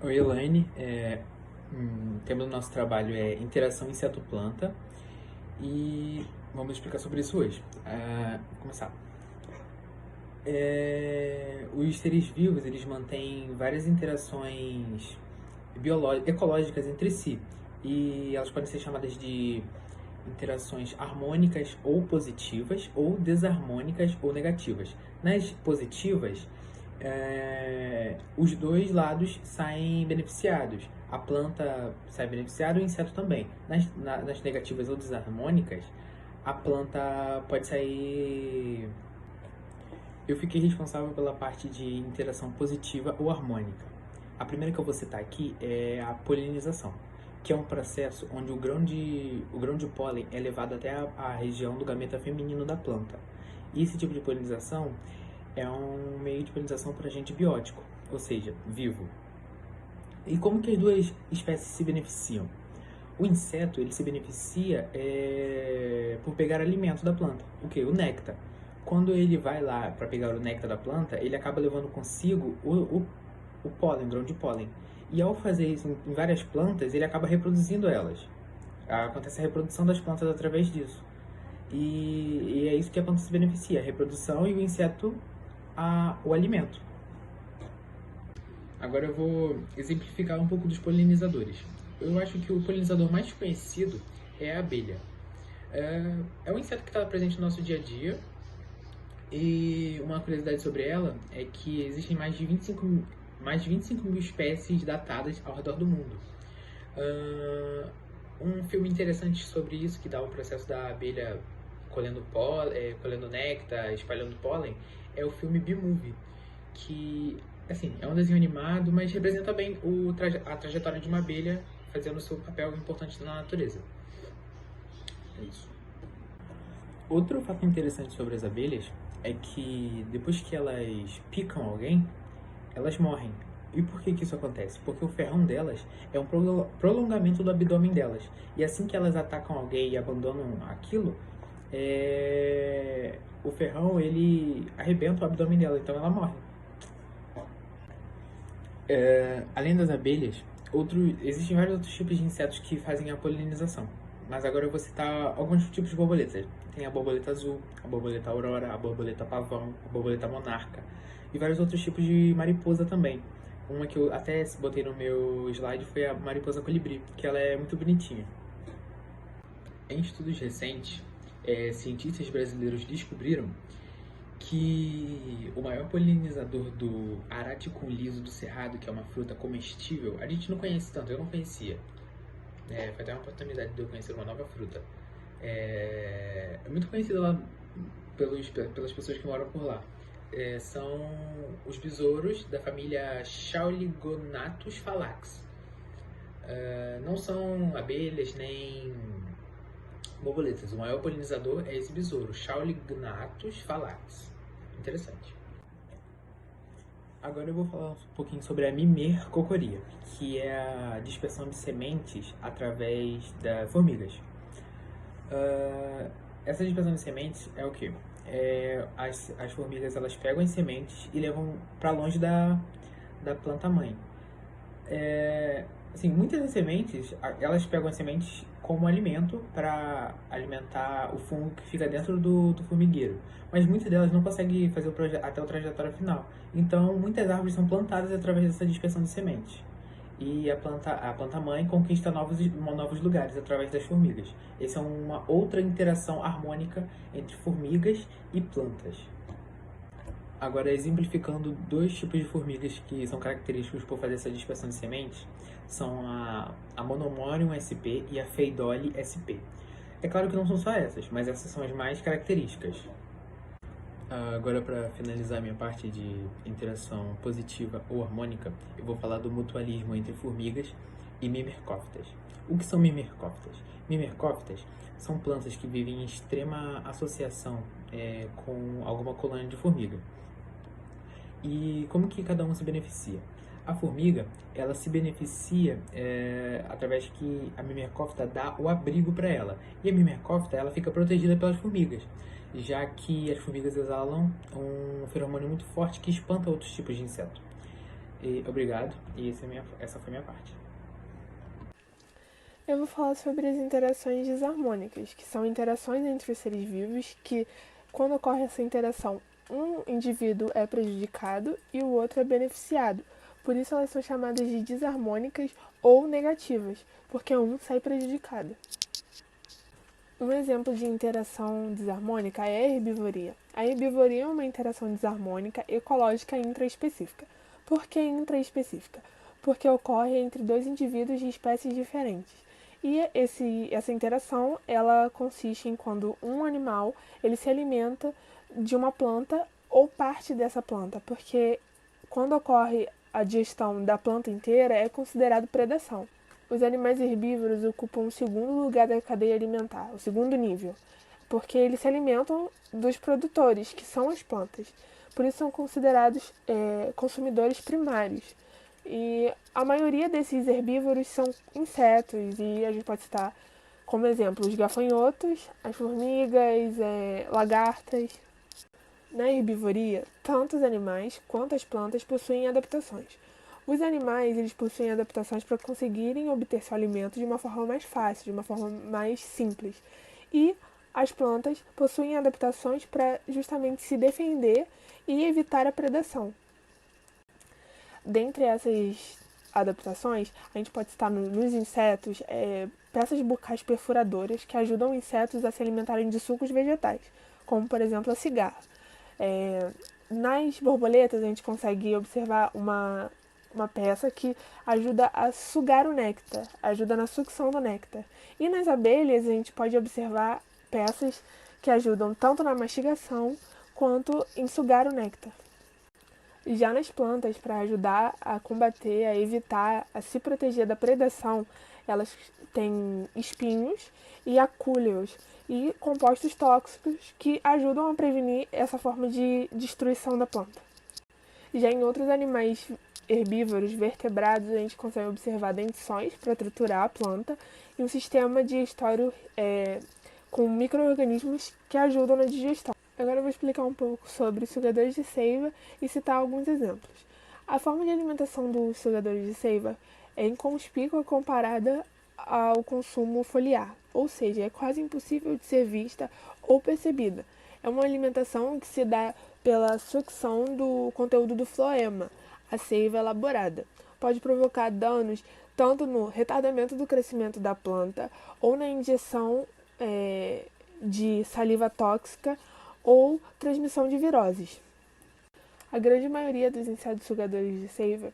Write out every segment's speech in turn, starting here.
Oi, Elaine. O tema do nosso trabalho é interação inseto-planta e vamos explicar sobre isso hoje. Vou começar. Os seres vivos eles mantêm várias interações ecológicas entre si e elas podem ser chamadas de interações harmônicas ou positivas ou desarmônicas ou negativas. Nas positivas, os dois lados saem beneficiados. A planta sai beneficiada e o inseto também. Nas negativas ou desarmônicas, a planta pode sair. Eu fiquei responsável pela parte de interação positiva ou harmônica. A primeira que eu vou citar aqui é a polinização, que é um processo onde o grão de pólen é levado até a região do gameta feminino da planta. E esse tipo de polinização é um meio de polinização por agente biótico, ou seja, vivo. E como que as duas espécies se beneficiam? O inseto ele se beneficia por pegar alimento da planta, o que? O néctar. Quando ele vai lá para pegar o néctar da planta, ele acaba levando consigo o pólen, o grão de pólen. E ao fazer isso em várias plantas, ele acaba reproduzindo elas. Acontece a reprodução das plantas através disso. E é isso que a planta se beneficia, a reprodução e o inseto, o alimento. Agora eu vou exemplificar um pouco dos polinizadores. Eu acho que o polinizador mais conhecido é a abelha. É um inseto que está presente no nosso dia a dia. E uma curiosidade sobre ela é que existem mais de 25 mil espécies datadas ao redor do mundo. Um filme interessante sobre isso, que dá o processo da abelha colhendo néctar, espalhando pólen, é o filme Bee-Movie, que assim, é um desenho animado, mas representa bem a trajetória de uma abelha fazendo o seu papel importante na natureza. É isso. Outro fato interessante sobre as abelhas é que depois que elas picam alguém, elas morrem. E por que isso acontece? Porque o ferrão delas é um prolongamento do abdômen delas. E assim que elas atacam alguém e abandonam aquilo, o ferrão ele arrebenta o abdômen dela, então ela morre. Além das abelhas, existem vários outros tipos de insetos que fazem a polinização. Mas agora eu vou citar alguns tipos de borboletas. Tem a borboleta azul, a borboleta aurora, a borboleta pavão, a borboleta monarca e vários outros tipos de mariposa também. Uma que eu até botei no meu slide foi a mariposa colibri, que ela é muito bonitinha. Em estudos recentes, cientistas brasileiros descobriram que o maior polinizador do araticum liso do cerrado, que é uma fruta comestível, a gente não conhece tanto, eu não conhecia. Foi até uma oportunidade de eu conhecer uma nova fruta. É muito conhecida lá pelas pessoas que moram por lá. São os besouros da família Chauligonatus fallax. Não são abelhas nem borboletas. O maior polinizador é esse besouro, Chauligonatus fallax. Interessante. Agora eu vou falar um pouquinho sobre a mimercocoria, que é a dispersão de sementes através das formigas. Essa dispersão de sementes é o que? As formigas elas pegam as sementes e levam para longe da planta mãe. Assim, muitas das sementes, elas pegam as sementes como alimento para alimentar o fungo que fica dentro do formigueiro. Mas muitas delas não conseguem fazer até o trajetório final. Então, muitas árvores são plantadas através dessa dispersão de sementes. E a planta mãe conquista novos lugares através das formigas. Essa é uma outra interação harmônica entre formigas e plantas. Agora, exemplificando dois tipos de formigas que são característicos por fazer essa dispersão de sementes, são a Monomorium sp e a Pheidole sp. É claro que não são só essas, mas essas são as mais características. Agora, para finalizar minha parte de interação positiva ou harmônica, eu vou falar do mutualismo entre formigas e mimercófitas. O que são mimercófitas? Mimercófitas são plantas que vivem em extrema associação com alguma colônia de formiga. E como que cada um se beneficia? A formiga, ela se beneficia através que a mimercófita dá o abrigo para ela. E a mimercófita, ela fica protegida pelas formigas, já que as formigas exalam um feromônio muito forte que espanta outros tipos de inseto. E obrigado, e essa foi a minha parte. Eu vou falar sobre as interações desarmônicas, que são interações entre os seres vivos que, quando ocorre essa interação, um indivíduo é prejudicado e o outro é beneficiado. Por isso elas são chamadas de desarmônicas ou negativas, porque um sai prejudicado. Um exemplo de interação desarmônica é a herbivoria. A herbivoria é uma interação desarmônica ecológica intraespecífica. Por que intraespecífica? Porque ocorre entre dois indivíduos de espécies diferentes. E essa interação ela consiste em quando um animal ele se alimenta de uma planta ou parte dessa planta, porque quando ocorre a digestão da planta inteira é considerado predação. Os animais herbívoros ocupam o segundo lugar da cadeia alimentar, o segundo nível, porque eles se alimentam dos produtores, que são as plantas. Por isso são considerados consumidores primários. E a maioria desses herbívoros são insetos, e a gente pode citar como exemplo os gafanhotos, as formigas, lagartas. Na herbivoria, tanto os animais quanto as plantas possuem adaptações. Os animais eles possuem adaptações para conseguirem obter seu alimento de uma forma mais fácil, de uma forma mais simples. E as plantas possuem adaptações para justamente se defender e evitar a predação. Dentre essas adaptações, a gente pode citar nos insetos peças bucais perfuradoras que ajudam insetos a se alimentarem de sucos vegetais, como por exemplo a cigarra. Nas borboletas a gente consegue observar uma peça que ajuda a sugar o néctar, ajuda na sucção do néctar. E nas abelhas a gente pode observar peças que ajudam tanto na mastigação quanto em sugar o néctar. Já nas plantas, para ajudar a combater, a evitar, a se proteger da predação, elas têm espinhos e acúleos e compostos tóxicos que ajudam a prevenir essa forma de destruição da planta. Já em outros animais herbívoros vertebrados, a gente consegue observar dentições para triturar a planta e um sistema digestório com micro-organismos que ajudam na digestão. Agora eu vou explicar um pouco sobre os sugadores de seiva e citar alguns exemplos. A forma de alimentação dos sugadores de seiva é inconspícua comparada ao consumo foliar, ou seja, é quase impossível de ser vista ou percebida. É uma alimentação que se dá pela sucção do conteúdo do floema, a seiva elaborada. Pode provocar danos tanto no retardamento do crescimento da planta ou na injeção de saliva tóxica ou transmissão de viroses. A grande maioria dos insetos sugadores de seiva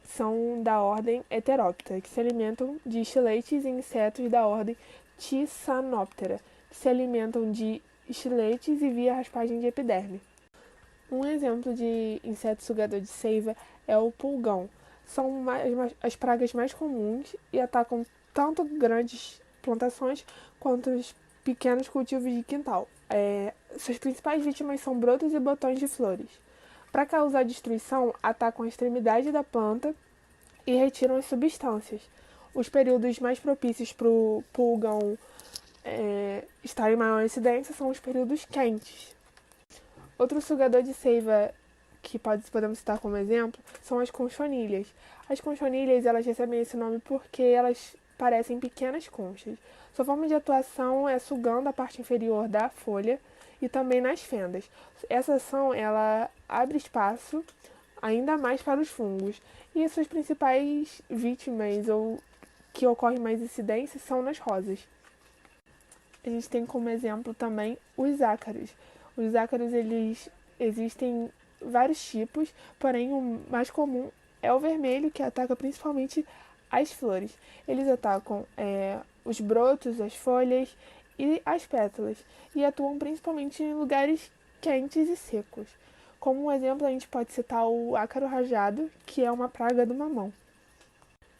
são da ordem Heteroptera, que se alimentam de estiletes e insetos da ordem Tisanoptera, que se alimentam de estiletes e via raspagem de epiderme. Um exemplo de inseto sugador de seiva é o pulgão. São as pragas mais comuns e atacam tanto grandes plantações quanto os pequenos cultivos de quintal. Suas principais vítimas são brotos e botões de flores. Para causar destruição, atacam a extremidade da planta e retiram as substâncias. Os períodos mais propícios para o pulgão estar em maior incidência são os períodos quentes. Outro sugador de seiva que podemos citar como exemplo são as conchonilhas. As conchonilhas elas recebem esse nome porque elas parecem pequenas conchas. Sua forma de atuação é sugando a parte inferior da folha e também nas fendas. Essa ação ela abre espaço ainda mais para os fungos. E suas principais vítimas ou que ocorrem mais incidências são nas rosas. A gente tem como exemplo também os ácaros. Os ácaros eles existem vários tipos, porém o mais comum é o vermelho, que ataca principalmente as flores. Eles atacam os brotos, as folhas e as pétalas, e atuam principalmente em lugares quentes e secos. Como um exemplo, a gente pode citar o ácaro rajado, que é uma praga do mamão.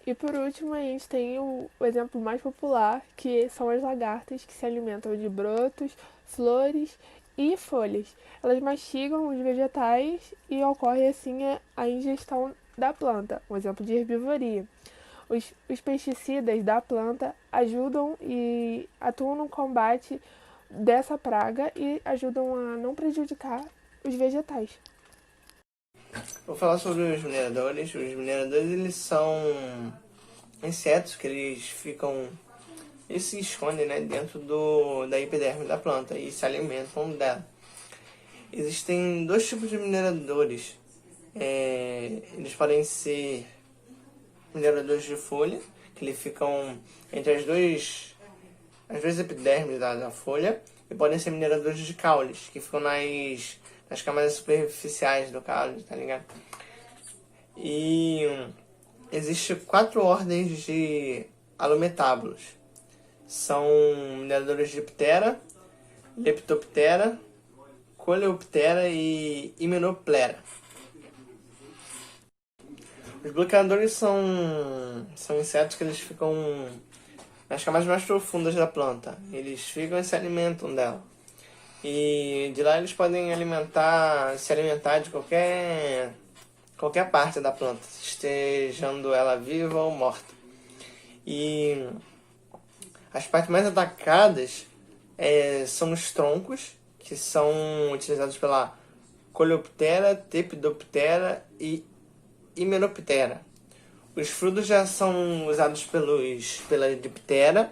E por último, a gente tem o exemplo mais popular, que são as lagartas, que se alimentam de brotos, flores e folhas. Elas mastigam os vegetais e ocorre assim a ingestão da planta, um exemplo de herbivoria. Os pesticidas da planta ajudam e atuam no combate dessa praga e ajudam a não prejudicar os vegetais. Vou falar sobre os mineradores. Os mineradores, eles são insetos que eles se escondem, né, dentro da epiderme da planta e se alimentam dela. Existem dois tipos de mineradores. Eles podem ser mineradores de folha, que eles ficam entre as duas epidermes da folha, e podem ser mineradores de caules, que ficam nas camadas superficiais do caule, tá ligado? E existem 4 ordens de alometábulos. São mineradores de Ptera, Leptoptera, Coleoptera e Hymenoptera. Os bloqueadores são insetos que eles ficam nas camadas mais profundas da planta. Eles ficam e se alimentam dela. E de lá eles podem se alimentar de qualquer parte da planta, estejando ela viva ou morta. E as partes mais atacadas são os troncos, que são utilizados pela Coleoptera, Tepidoptera e Hymenoptera. Os frutos já são usados pela Diptera,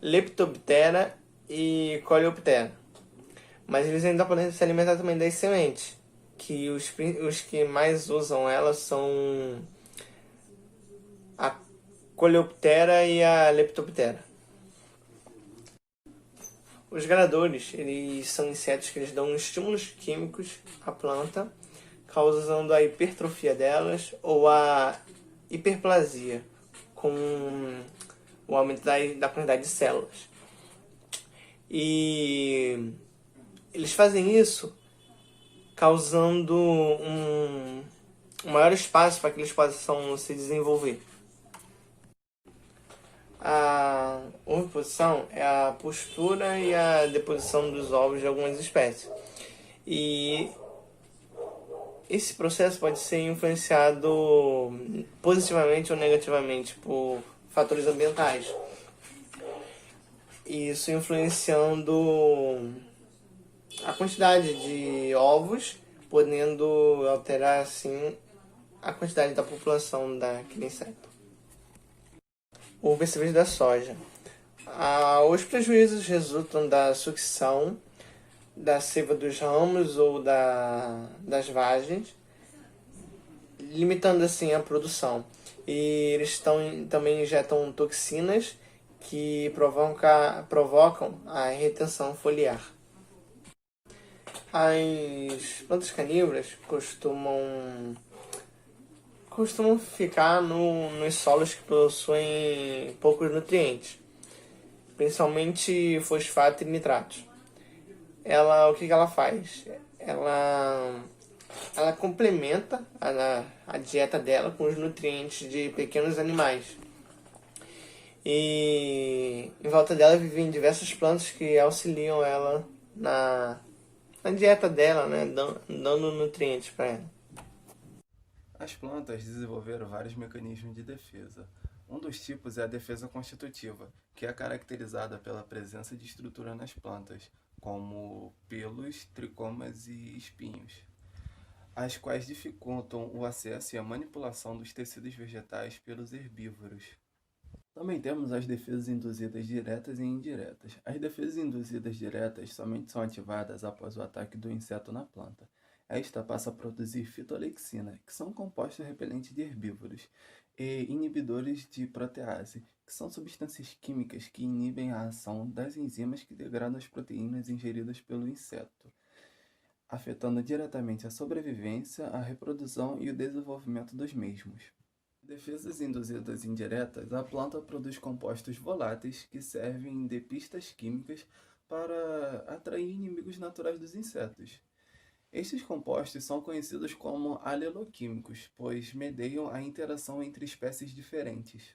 Leptoptera e Coleoptera. Mas eles ainda podem se alimentar também das sementes, que os que mais usam elas são a Coleoptera e a Leptoptera. Os gradadores, eles são insetos que eles dão estímulos químicos à planta, causando a hipertrofia delas ou a hiperplasia, com o aumento da quantidade de células. E eles fazem isso causando um maior espaço para que eles possam se desenvolver. A oviposição é a postura e a deposição dos ovos de algumas espécies. E esse processo pode ser influenciado positivamente ou negativamente por fatores ambientais. Isso influenciando a quantidade de ovos, podendo alterar assim a quantidade da população daquele inseto. O percevejo da soja. Os prejuízos resultam da sucção, da seiva dos ramos ou das vagens, limitando assim a produção. E eles também injetam toxinas que provocam a retenção foliar. As plantas carnívoras costumam ficar nos solos que possuem poucos nutrientes, principalmente fosfato e nitratos. O que ela faz? Ela complementa a dieta dela com os nutrientes de pequenos animais. E em volta dela vivem diversas plantas que auxiliam ela na dieta dela, né? Dando nutrientes para ela. As plantas desenvolveram vários mecanismos de defesa. Um dos tipos é a defesa constitutiva, que é caracterizada pela presença de estrutura nas plantas, como pelos, tricomas e espinhos, as quais dificultam o acesso e a manipulação dos tecidos vegetais pelos herbívoros. Também temos as defesas induzidas diretas e indiretas. As defesas induzidas diretas somente são ativadas após o ataque do inseto na planta. Esta passa a produzir fitolexina, que são compostos repelentes de herbívoros, e inibidores de protease, que são substâncias químicas que inibem a ação das enzimas que degradam as proteínas ingeridas pelo inseto, afetando diretamente a sobrevivência, a reprodução e o desenvolvimento dos mesmos. Defesas induzidas indiretas, a planta produz compostos voláteis que servem de pistas químicas para atrair inimigos naturais dos insetos. Estes compostos são conhecidos como aleloquímicos, pois mediam a interação entre espécies diferentes.